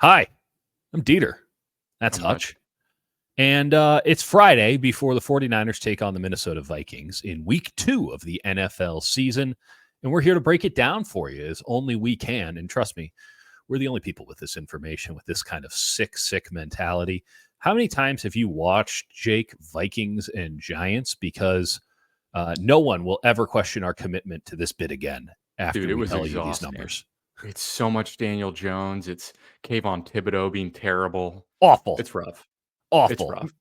Hi, I'm Dieter. That's I'm Hutch. Hutch. And it's Friday before the 49ers take on the Minnesota Vikings in week 2 of the NFL season. And we're here to break it down for you as only we can. And trust me, we're the only people with this information, with this kind of sick mentality. How many times have you watched, Jake, Vikings and Giants? Because no one will ever question our commitment to this bit again after Dude, it we was tell you these exhausting. numbers. It's so much Daniel Jones. It's Kayvon Thibodeau being terrible. Awful. It's rough. It's Awful. rough.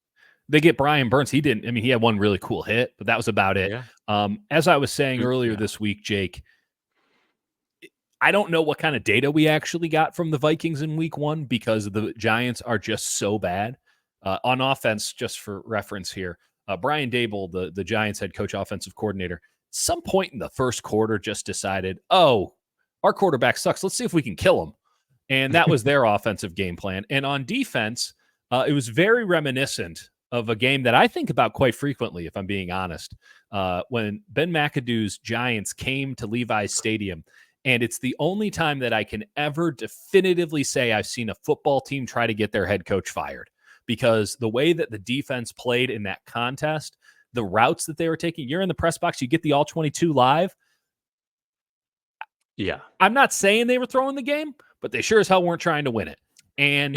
They get Brian Burns. He didn't. I mean, he had one really cool hit, but that was about it. Yeah. As I was saying earlier Yeah. this week, Jake, I don't know what kind of data we actually got from the Vikings in week 1 because the Giants are just so bad. On offense, just for reference here, Brian Dable, the Giants head coach, offensive coordinator, some point in the first quarter just decided, oh, our quarterback sucks. Let's see if we can kill him. And that was their offensive game plan. And on defense, it was very reminiscent of a game that I think about quite frequently, if I'm being honest, when Ben McAdoo's Giants came to Levi's Stadium. And it's the only time that I can ever definitively say I've seen a football team try to get their head coach fired, because the way that the defense played in that contest, the routes that they were taking, you're in the press box, you get the all 22 live. Yeah. I'm not saying they were throwing the game, but they sure as hell weren't trying to win it. And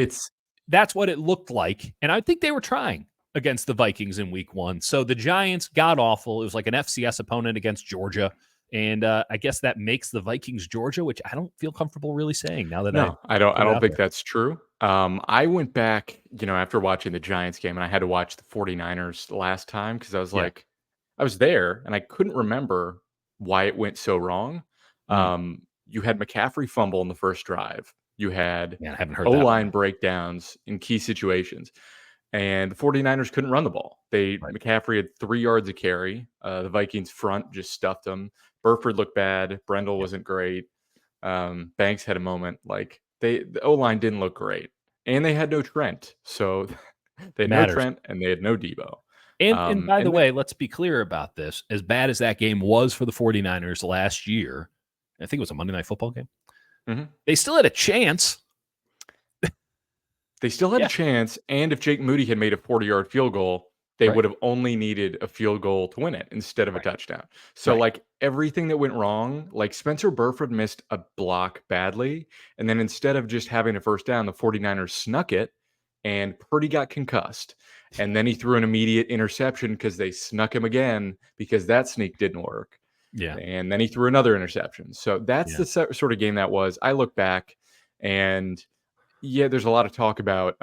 that's what it looked like. And I think they were trying against the Vikings in week 1. So the Giants got awful. It was like an FCS opponent against Georgia. And I guess that makes the Vikings Georgia, which I don't feel comfortable really saying now that I don't. I put it don't out think there. that's true. I went back, after watching the Giants game, and I had to watch the 49ers last time because I was Yeah. like, I was there and I couldn't remember why it went so wrong. You had McCaffrey fumble in the first drive. You had Man, I haven't heard that O-line one. breakdowns in key situations. And the 49ers couldn't run the ball. Right. McCaffrey had 3 yards of carry. The Vikings front just stuffed them. Burford looked bad. Brendel Yep. wasn't great. Banks had a moment. Like the O-line didn't look great. And they had no Trent. So they had no Matters. Trent and they had no Debo. And by the And way, let's be clear about this. As bad as that game was for the 49ers last year, I think it was a Monday Night Football game, Mhm. they still had a chance. They still had a Yeah. chance, and if Jake Moody had made a 40-yard field goal, they Right. would have only needed a field goal to win it instead of a Right. touchdown. So, Right. like, everything that went wrong, like, Spencer Burford missed a block badly, and then instead of just having a first down, the 49ers snuck it, and Purdy got concussed, and then he threw an immediate interception because they snuck him again because that sneak didn't work, Yeah. and then he threw another interception. So that's Yeah. the sort of game that was. I look back, and yeah, there's a lot of talk about,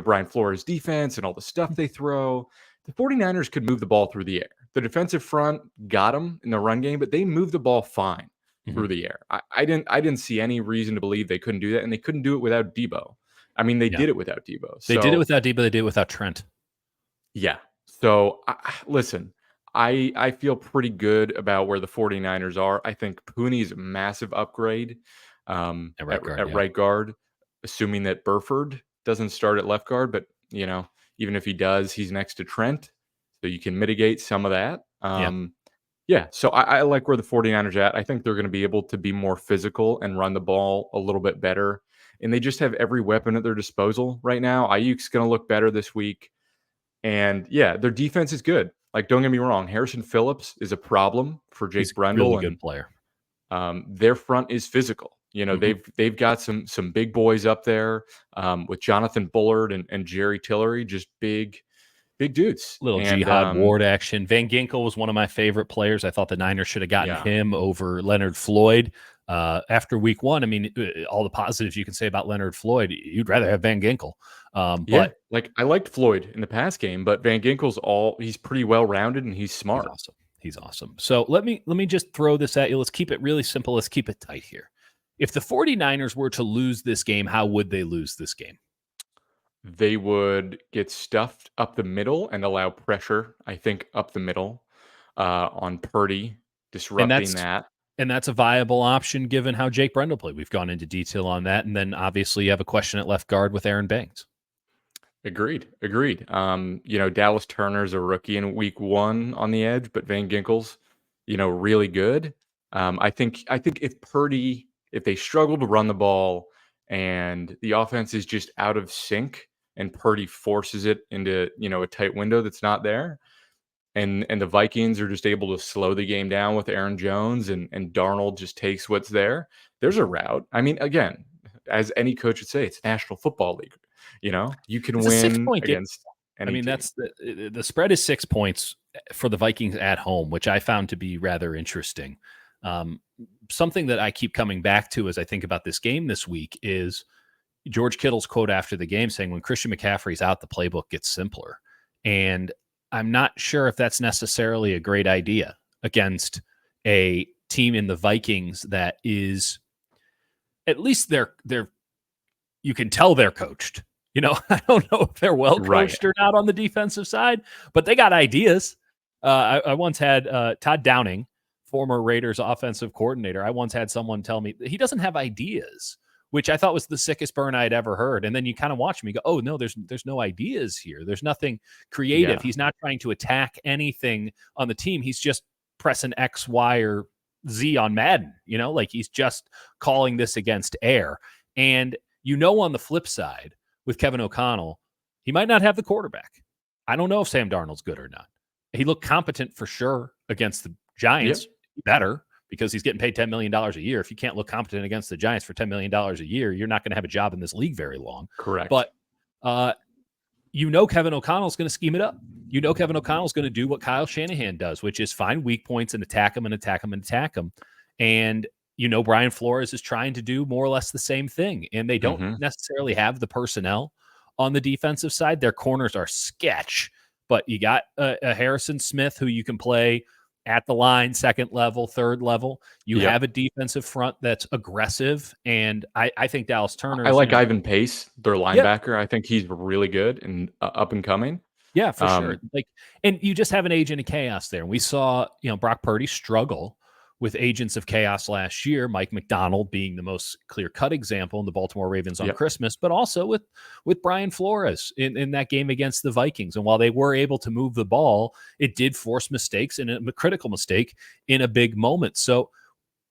Brian Flores' defense and all the stuff they throw. The 49ers could move the ball through the air. The defensive front got them in the run game, but they moved the ball fine Mhm. through the air. I didn't see any reason to believe they couldn't do that, and they couldn't do it without Debo. I mean, they Yeah. did it without Debo. They did it So without Debo. They did it without Trent. yeah. So listen, I feel pretty good about where the 49ers are. I think Pooney's a massive upgrade At right at, guard. at Yeah. right guard, assuming that Burford doesn't start at left guard. But, even if he does, he's next to Trent. So you can mitigate some of that. Yeah. Yeah, so I like where the 49ers are at. I think they're going to be able to be more physical and run the ball a little bit better. And they just have every weapon at their disposal right now. Ayuk's going to look better this week. And yeah, their defense is good. Like, don't get me wrong, Harrison Phillips is a problem for He's Jake a really Brendel, good and player. their front is physical. Mhm. They've got some big boys up there with Jonathan Bullard and Jerry Tillery, just big dudes. Little And Jihad Ward action. Van Ginkel was one of my favorite players. I thought the Niners should have gotten yeah, him over Leonard Floyd after week 1. I mean, all the positives you can say about Leonard Floyd, you'd rather have Van Ginkel. yeah. But Like, I liked Floyd in the pass game, but Van Ginkel's he's pretty well rounded and he's he's smart. awesome. He's awesome. So let me just throw this at you. Let's keep it really simple. Let's keep it tight here. If the 49ers were to lose this game, how would they lose this game? They would get stuffed up the middle and allow pressure, I think, up the middle on Purdy, And disrupting that's that. and that's a viable option given how Jake Brendel played. We've gone into detail on that. And then obviously you have a question at left guard with Aaron Banks. Agreed. Dallas Turner's a rookie in week 1 on the edge, but Van Ginkel's, really good. I think if they struggle to run the ball and the offense is just out of sync, and Purdy forces it into, a tight window that's not there. And the Vikings are just able to slow the game down with Aaron Jones, and Darnold just takes what's there. There's a route. I mean, again, as any coach would say, it's National Football League. You can It's a win 6-point game. against I any mean, team. that's the spread is 6 points for the Vikings at home, which I found to be rather interesting. Something that I keep coming back to as I think about this game this week is George Kittle's quote after the game saying, when Christian McCaffrey's out, the playbook gets simpler. And I'm not sure if that's necessarily a great idea against a team in the Vikings that is, at least they're you can tell they're coached. I don't know if they're well coached or not on the defensive side, but they got ideas. I once had Todd Downing, former Raiders offensive coordinator. I once had someone tell me that he doesn't have ideas, which I thought was the sickest burn I had ever heard. And then you kind of watch me go, oh no, there's no ideas here. There's nothing creative. Yeah. He's not trying to attack anything on the team. He's just pressing X, Y, or Z on Madden, like he's just calling this against air. And on the flip side, with Kevin O'Connell, he might not have the quarterback. I don't know if Sam Darnold's good or not. He looked competent for sure against the Giants. Yep. Better, because he's getting paid $10 million a year. If you can't look competent against the Giants for $10 million a year, you're not going to have a job in this league very long. Correct. But Kevin O'Connell's going to scheme it up. Kevin O'Connell's going to do what Kyle Shanahan does, which is find weak points and attack them and attack them and attack them. And Brian Flores is trying to do more or less the same thing. And they don't necessarily have the personnel on the defensive side. Their corners are sketch, but you got a Harrison Smith who you can play at the line, second level, third level. You have a defensive front that's aggressive. And I think Dallas Turner. I like Ivan Pace, their linebacker. I think he's really good and up and coming. Yeah, for sure. And you just have an agent of chaos there. And we saw, Brock Purdy struggle with agents of chaos last year, Mike McDonald being the most clear-cut example in the Baltimore Ravens on Christmas, but also with Brian Flores in that game against the Vikings. And while they were able to move the ball, it did force mistakes, and a critical mistake in a big moment. So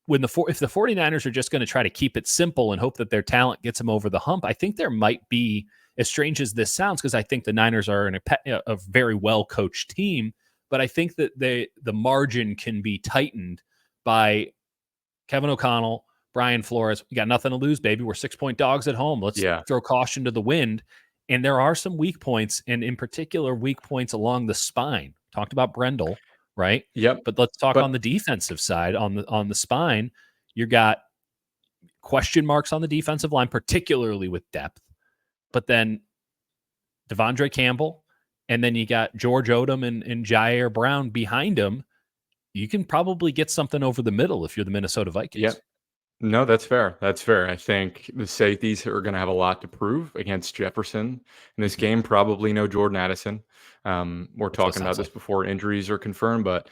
if the 49ers are just going to try to keep it simple and hope that their talent gets them over the hump, I think there might be, as strange as this sounds, because I think the Niners are a very well-coached team, but I think that the margin can be tightened by Kevin O'Connell, Brian Flores. We got nothing to lose, baby. We're 6-point dogs at home. Let's throw caution to the wind. And there are some weak points, and in particular, weak points along the spine. Talked about Brendel, right? Yep. But let's talk on the defensive side. On the spine, you got question marks on the defensive line, particularly with depth. But then Devondre Campbell, and then you got George Odom and Jair Brown behind him. You can probably get something over the middle if you're the Minnesota Vikings. Yep. No, that's fair. That's fair. I think the safeties are going to have a lot to prove against Jefferson in this game. Probably no Jordan Addison. We're talking about this before injuries are confirmed, but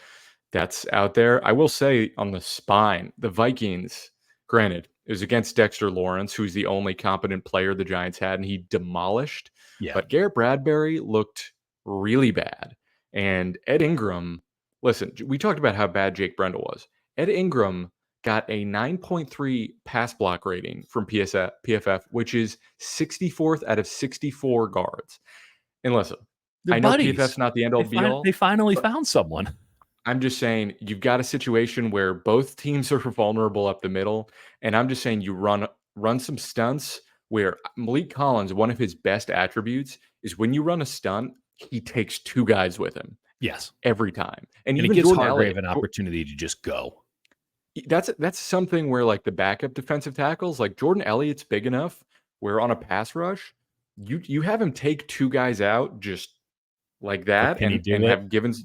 that's out there. I will say on the spine, the Vikings, granted, it was against Dexter Lawrence, who's the only competent player the Giants had, and he demolished. Yeah. But Garrett Bradbury looked really bad. And Ed Ingram, listen, we talked about how bad Jake Brendel was. Ed Ingram got a 9.3 pass block rating from PFF, which is 64th out of 64 guards. And listen, I know PFF's not the end-all be-all. They finally found someone. I'm just saying you've got a situation where both teams are vulnerable up the middle, and I'm just saying you run some stunts where Malik Collins, one of his best attributes is when you run a stunt, he takes two guys with him. Yes. Every time. And even it gives Hargrave an opportunity to just go. That's something where like the backup defensive tackles, like Jordan Elliott's big enough where on a pass rush, you have him take two guys out just like that and have Givens.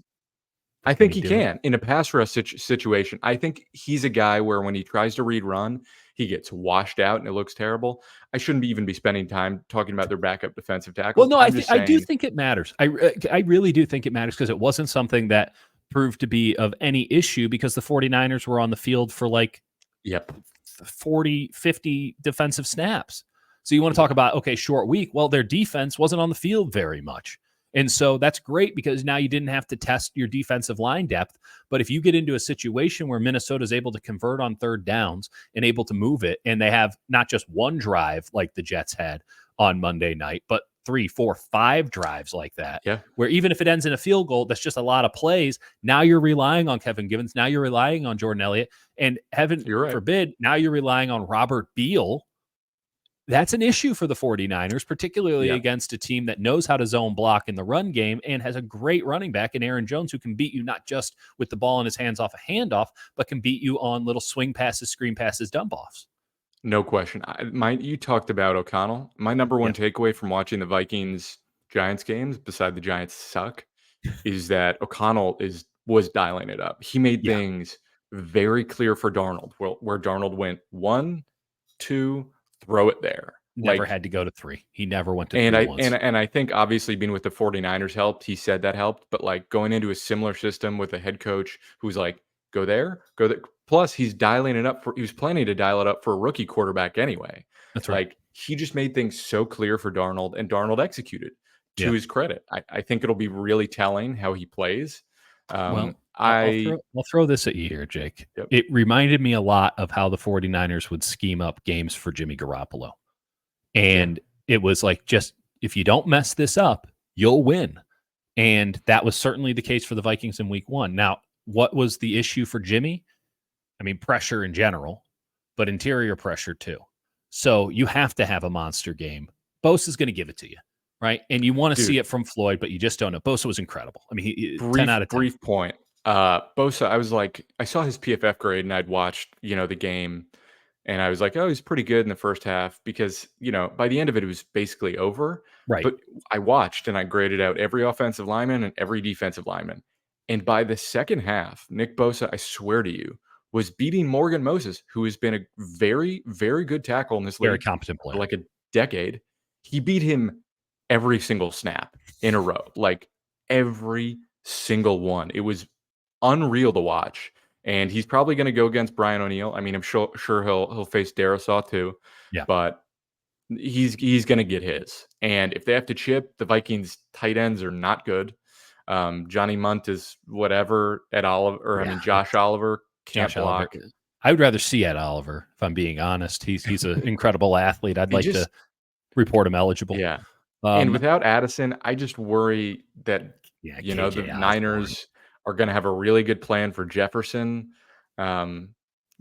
I think he can in a pass rush situation. I think he's a guy where when he tries to read run, he gets washed out and it looks terrible. I shouldn't even be spending time talking about their backup defensive tackles. Well, no, I do think it matters. I really do think it matters because it wasn't something that proved to be of any issue because the 49ers were on the field for 40, 50 defensive snaps. So you want to talk about, okay, short week. Well, their defense wasn't on the field very much. And so that's great because now you didn't have to test your defensive line depth. But if you get into a situation where Minnesota is able to convert on third downs and able to move it, and they have not just one drive like the Jets had on Monday night, but 3, 4, 5 drives like that, Yeah, where even if it ends in a field goal, that's just a lot of plays. Now you're relying on Kevin Givens. Now you're relying on Jordan Elliott. And heaven you're right. forbid, now you're relying on Robert Beal. That's an issue for the 49ers, particularly Yeah. against a team that knows how to zone block in the run game and has a great running back in Aaron Jones who can beat you not just with the ball in his hands off a handoff, but can beat you on little swing passes, screen passes, dump offs. No question. You talked about O'Connell. My number one Yeah, takeaway from watching the Vikings Giants games, beside the Giants suck, is that O'Connell was dialing it up. He made yeah. things very clear for Darnold, where Darnold went 1, 2, throw it there. Never Like, had to go to 3. He never went to and 3 I and once. and I think obviously being with the 49ers helped. He said that helped, but like going into a similar system with a head coach who's like, go there, go there. Plus, he was planning to dial it up for a rookie quarterback anyway. That's right. Like, he just made things so clear for Darnold, and Darnold executed to Yeah. his credit. I think it'll be really telling how he plays. Well, I'll I throw this at you here, Jake. Yep, It reminded me a lot of how the 49ers would scheme up games for Jimmy Garoppolo. yeah, And it was like, just if you don't mess this up, you'll win. And that was certainly the case for the Vikings in week 1. Now, what was the issue for Jimmy? I mean, pressure in general, but interior pressure too. So you have to have a monster game. Bosa is going to give it to you, right? And you want to see dude. it from Floyd, but you just don't know. Bosa was incredible. I mean, 10 Brief out of 10. brief point. Bosa, I saw his PFF grade and I'd watched, the game and I was like, "Oh, he's pretty good in the first half," because, by the end of it, it was basically over. Right. But I watched and I graded out every offensive lineman and every defensive lineman. And by the second half, Nick Bosa, I swear to you, was beating Morgan Moses, who has been a very, very good tackle in this Very league competent for player. like a decade. He beat him every single snap in a row, like every single one. It was unreal to watch. And he's probably going to go against Brian O'Neill. I mean, I'm sure he'll face Darisaw too, Yeah. but he's going to get his. And if they have to chip, the Vikings tight ends are not good. Johnny Munt is whatever at Oliver, or I Yeah. mean Josh Oliver can't Josh Oliver. block. I would rather see Ed Oliver, if I'm being honest. He's an incredible athlete. I'd They like to just report him eligible. Yeah. And Um, without Addison, I just worry that yeah, the KJ Osborne. Niners are going to have a really good plan for Jefferson. Um,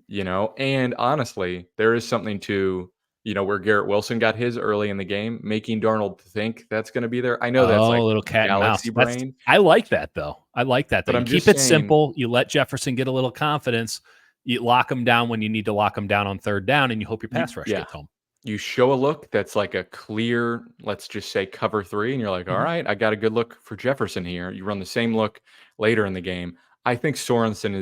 and honestly, there is something to, where Garrett Wilson got his early in the game, making Darnold think that's going to be there. I know that's Oh, like little cat and galaxy mouse. brain, I like that though. I like that though. but You I'm keep just it saying, simple. You let Jefferson get a little confidence. You lock him down when you need to lock him down on third down, and you hope your pass rush yeah, gets home. you show a look that's like a clear, let's just say cover 3, and you're like, all Mhm. right, I got a good look for Jefferson here. You run the same look later in the game. I think Sorensen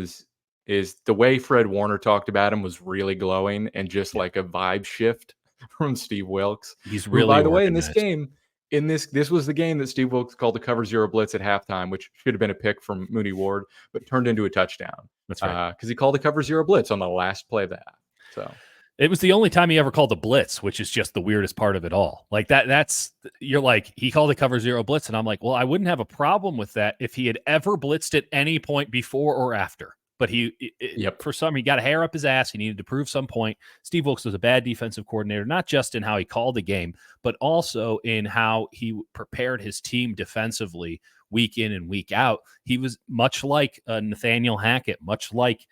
is the way Fred Warner talked about him was really glowing and just Yeah, like a vibe shift from Steve Wilkes, he's who, really by the way, in this organized. game, this was the game that Steve Wilkes called the cover 0 blitz at halftime, which should have been a pick from Mooney Ward, but turned into a touchdown That's right. because he called the cover 0 blitz on the last play of the half. So It was the only time he ever called a blitz, which is just the weirdest part of it all. Like that's you're like, he called a cover 0 blitz, and I'm like, well, I wouldn't have a problem with that if he had ever blitzed at any point before or after. But yep, for some, he got a hair up his ass. He needed to prove some point. Steve Wilkes was a bad defensive coordinator, not just in how he called the game, but also in how he prepared his team defensively week in and week out. He was much like Nathaniel Hackett, much like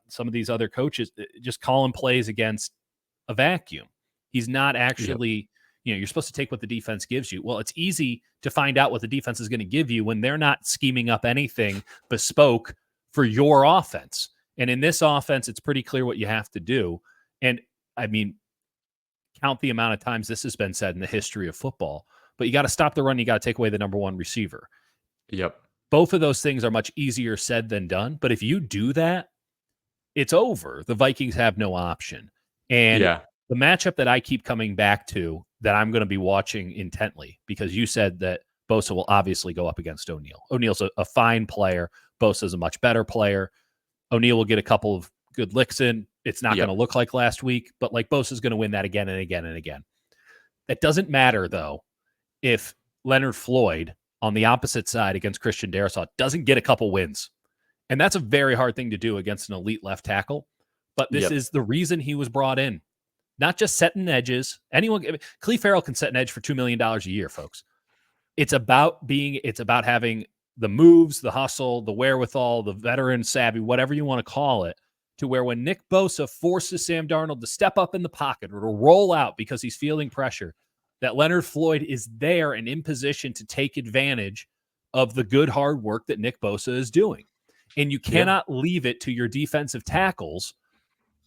some of these other coaches, just calling plays against a vacuum. He's not yep, actually, you're supposed to take what the defense gives you. Well, it's easy to find out what the defense is going to give you when they're not scheming up anything bespoke for your offense. And in this offense, it's pretty clear what you have to do. And I mean, count the amount of times this has been said in the history of football, but you got to stop the run. You got to take away the number one receiver. yep, Both of those things are much easier said than done. But if you do that, it's over. The Vikings have no option. And yeah, the matchup that I keep coming back to that I'm going to be watching intently, because you said that Bosa will obviously go up against O'Neill. O'Neill's a fine player. Bosa's a much better player. O'Neill will get a couple of good licks in. It's not going to yep, look like last week, but like Bosa's going to win that again and again and again. That doesn't matter, though, if Leonard Floyd on the opposite side against Christian Darrisaw doesn't get a couple wins. And that's a very hard thing to do against an elite left tackle. But this is the reason he was brought in. Not just setting edges. Cleve Farrell can set an edge for $2 million a year, folks. It's about having the moves, the hustle, the wherewithal, the veteran savvy, whatever you want to call it, to where when Nick Bosa forces Sam Darnold to step up in the pocket or to roll out because he's feeling pressure, that Leonard Floyd is there and in position to take advantage of the good hard work that Nick Bosa is doing. And you cannot leave it to your defensive tackles,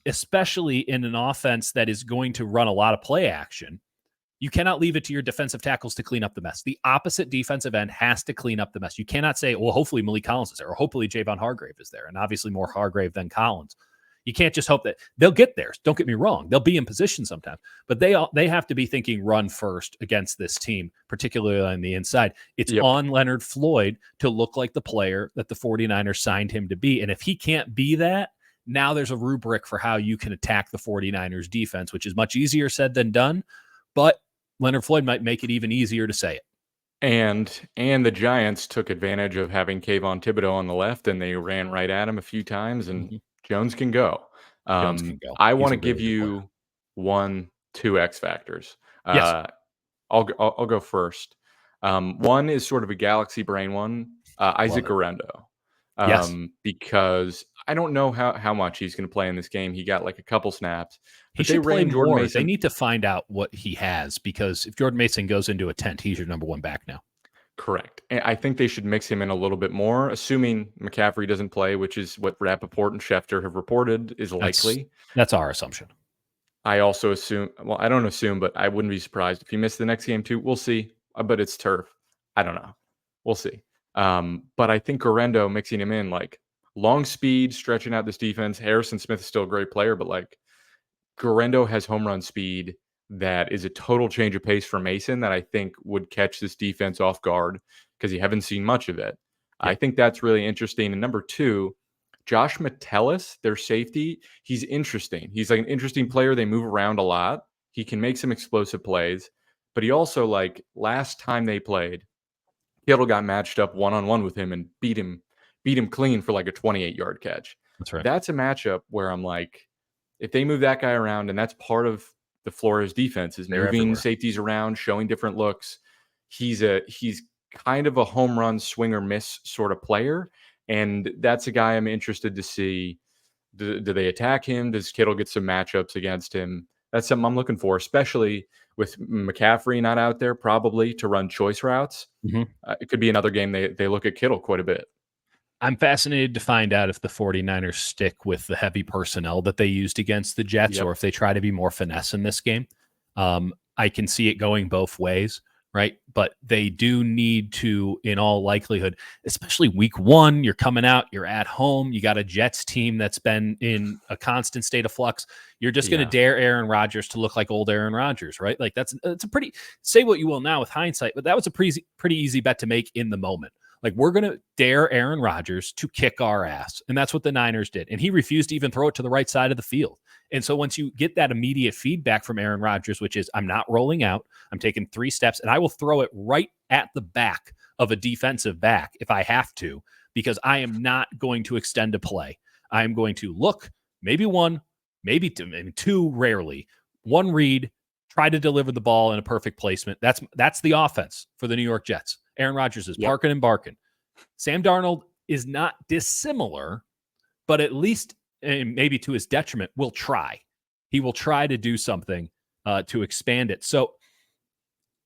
especially in an offense that is going to run a lot of play action. You cannot leave it to your defensive tackles to clean up the mess. The opposite defensive end has to clean up the mess. You cannot say, well, hopefully Malik Collins is there, or hopefully Javon Hargrave is there, and obviously more Hargrave than Collins. You can't just hope that they'll get there. Don't get me wrong. They'll be in position sometimes, but they have to be thinking run first against this team, particularly on the inside. It's on Leonard Floyd to look like the player that the 49ers signed him to be. And if he can't be that, now there's a rubric for how you can attack the 49ers defense, which is much easier said than done, but Leonard Floyd might make it even easier to say it. And the Giants took advantage of having Kayvon Thibodeau on the left, and they ran right at him a few times, and Jones can go. Jones can go. I want to give you two X factors. Yes. I'll go first. One is sort of a galaxy brain one. Isaac Guerendo. Because I don't know how much he's going to play in this game. He got like a couple snaps. He should play more. They need to find out what he has, because if Jordan Mason goes into a tent, he's your number one back now. Correct. And I think they should mix him in a little bit more, assuming McCaffrey doesn't play, which is what Rappaport and Schefter have reported is likely. That's our assumption. I also assume, well, I don't assume, but I wouldn't be surprised if he missed the next game too. We'll see. But it's turf. I don't know. We'll see. But I think Guerendo, mixing him in, like long speed, stretching out this defense. Harrison Smith is still a great player, but like Guerendo has home run speed that is a total change of pace for Mason that I think would catch this defense off guard because you haven't seen much of it. I think that's really interesting. And number two, Josh Metellus, their safety, he's interesting. He's like an interesting player. They move around a lot. He can make some explosive plays, but he also, like last time they played, Kittle got matched up one-on-one with him and beat him clean for like a 28-yard catch. That's right. That's a matchup where I'm like, if they move that guy around, and that's part of the Flores defense is moving safeties around, showing different looks. He's kind of a home run swing or miss sort of player. And that's a guy I'm interested to see. Do they attack him? Does Kittle get some matchups against him? That's something I'm looking for, especially with McCaffrey not out there, probably to run choice routes. It could be another game they look at Kittle quite a bit. I'm fascinated to find out if the 49ers stick with the heavy personnel that they used against the Jets or if they try to be more finesse in this game. I can see it going both ways, right? But they do need to, in all likelihood, especially week one, you're coming out, you're at home, you got a Jets team that's been in a constant state of flux. You're just going to dare Aaron Rodgers to look like old Aaron Rodgers, right? Like it's a pretty, say what you will now with hindsight, but that was a pretty easy bet to make in the moment. Like, we're going to dare Aaron Rodgers to kick our ass. And that's what the Niners did. And he refused to even throw it to the right side of the field. And so once you get that immediate feedback from Aaron Rodgers, which is, I'm not rolling out, I'm taking 3 steps, and I will throw it right at the back of a defensive back if I have to, because I am not going to extend a play. I am going to look, maybe one, maybe two, rarely, one read, try to deliver the ball in a perfect placement. That's the offense for the New York Jets. Aaron Rodgers is parking and barking. Sam Darnold is not dissimilar, but at least, and maybe to his detriment, will try. He will try to do something to expand it. So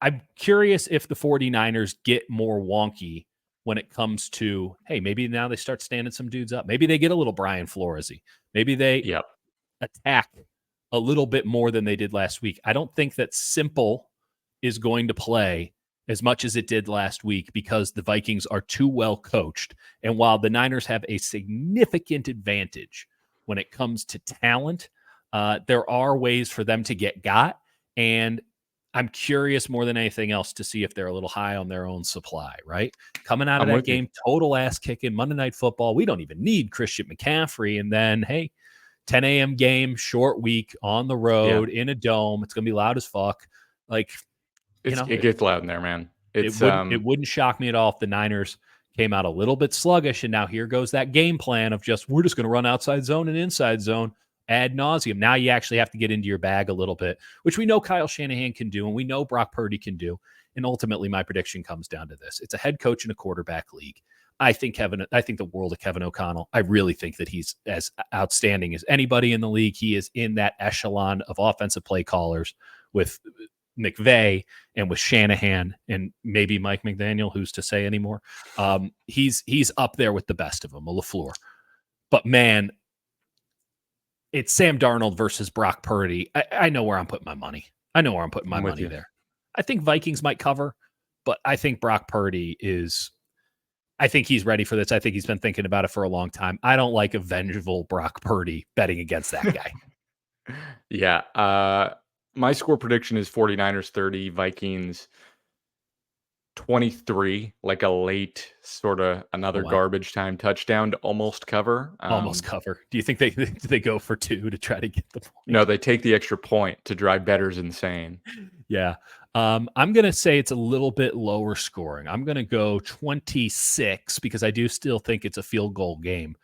I'm curious if the 49ers get more wonky when it comes to, hey, maybe now they start standing some dudes up. Maybe they get a little Brian Flores-y. Maybe they attack a little bit more than they did last week. I don't think that simple is going to play as much as it did last week because the Vikings are too well coached. And while the Niners have a significant advantage when it comes to talent, there are ways for them to get got. And I'm curious more than anything else to see if they're a little high on their own supply, right? Coming out of that game, total ass kicking, Monday Night Football. We don't even need Christian McCaffrey. And then, hey, 10 a.m. game, short week, on the road, in a dome. It's going to be loud as fuck. Like, it gets loud in there, man. It It's wouldn't shock me at all if the Niners came out a little bit sluggish, and now here goes that game plan of just we're just going to run outside zone and inside zone ad nauseum. Now you actually have to get into your bag a little bit, which we know Kyle Shanahan can do, and we know Brock Purdy can do. And ultimately, my prediction comes down to this: it's a head coach and a quarterback league. I think the world of Kevin O'Connell. I really think that he's as outstanding as anybody in the league. He is in that echelon of offensive play callers with McVay and with Shanahan and maybe Mike McDaniel, who's to say anymore. He's up there with the best of them, a LaFleur. But man, it's Sam Darnold versus Brock Purdy. I know where I'm putting my money. I know where I'm putting my I'm with money you. there. I think Vikings might cover, but I think Brock Purdy is. I think he's ready for this. I think he's been thinking about it for a long time. I don't like a vengeful Brock Purdy betting against that guy. Yeah. My score prediction is 49ers 30, Vikings 23, like a late sort of Oh, another wow. garbage time touchdown to almost cover. Almost cover. Do you think they go for 2 to try to get the point? No, they take the extra point to drive bettors insane. Yeah. I'm going to say it's a little bit lower scoring. I'm going to go 26 because I do still think it's a field goal game.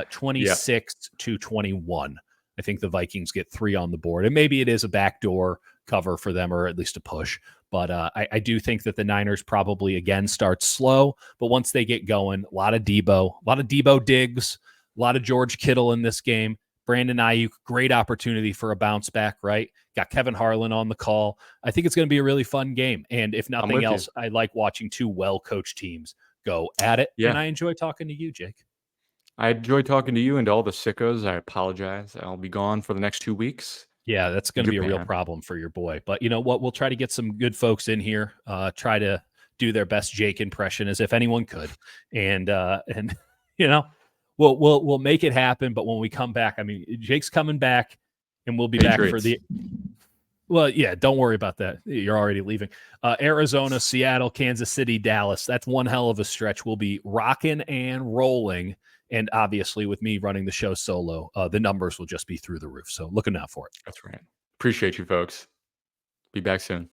26 to 21. I think the Vikings get 3 on the board. And maybe it is a backdoor cover for them or at least a push. But I do think that the Niners probably, again, start slow. But once they get going, a lot of Debo Diggs, a lot of George Kittle in this game. Brandon Ayuk, great opportunity for a bounce back, right? Got Kevin Harlan on the call. I think it's going to be a really fun game. And if nothing else, I like watching 2 well-coached teams go at it. Yeah. And I enjoy talking to you, Jake. I enjoy talking to you and to all the sickos. I apologize. I'll be gone for the next 2 weeks. Yeah, that's going to be a real problem for your boy. But you know what? We'll try to get some good folks in here. Try to do their best Jake impression as if anyone could. And you know, we'll make it happen. But when we come back, I mean, Jake's coming back, and we'll be back for the. Well, yeah, don't worry about that. You're already leaving. Arizona, Seattle, Kansas City, Dallas. That's one hell of a stretch. We'll be rocking and rolling. And obviously, with me running the show solo, the numbers will just be through the roof. So looking out for it. That's right. Appreciate you, folks. Be back soon.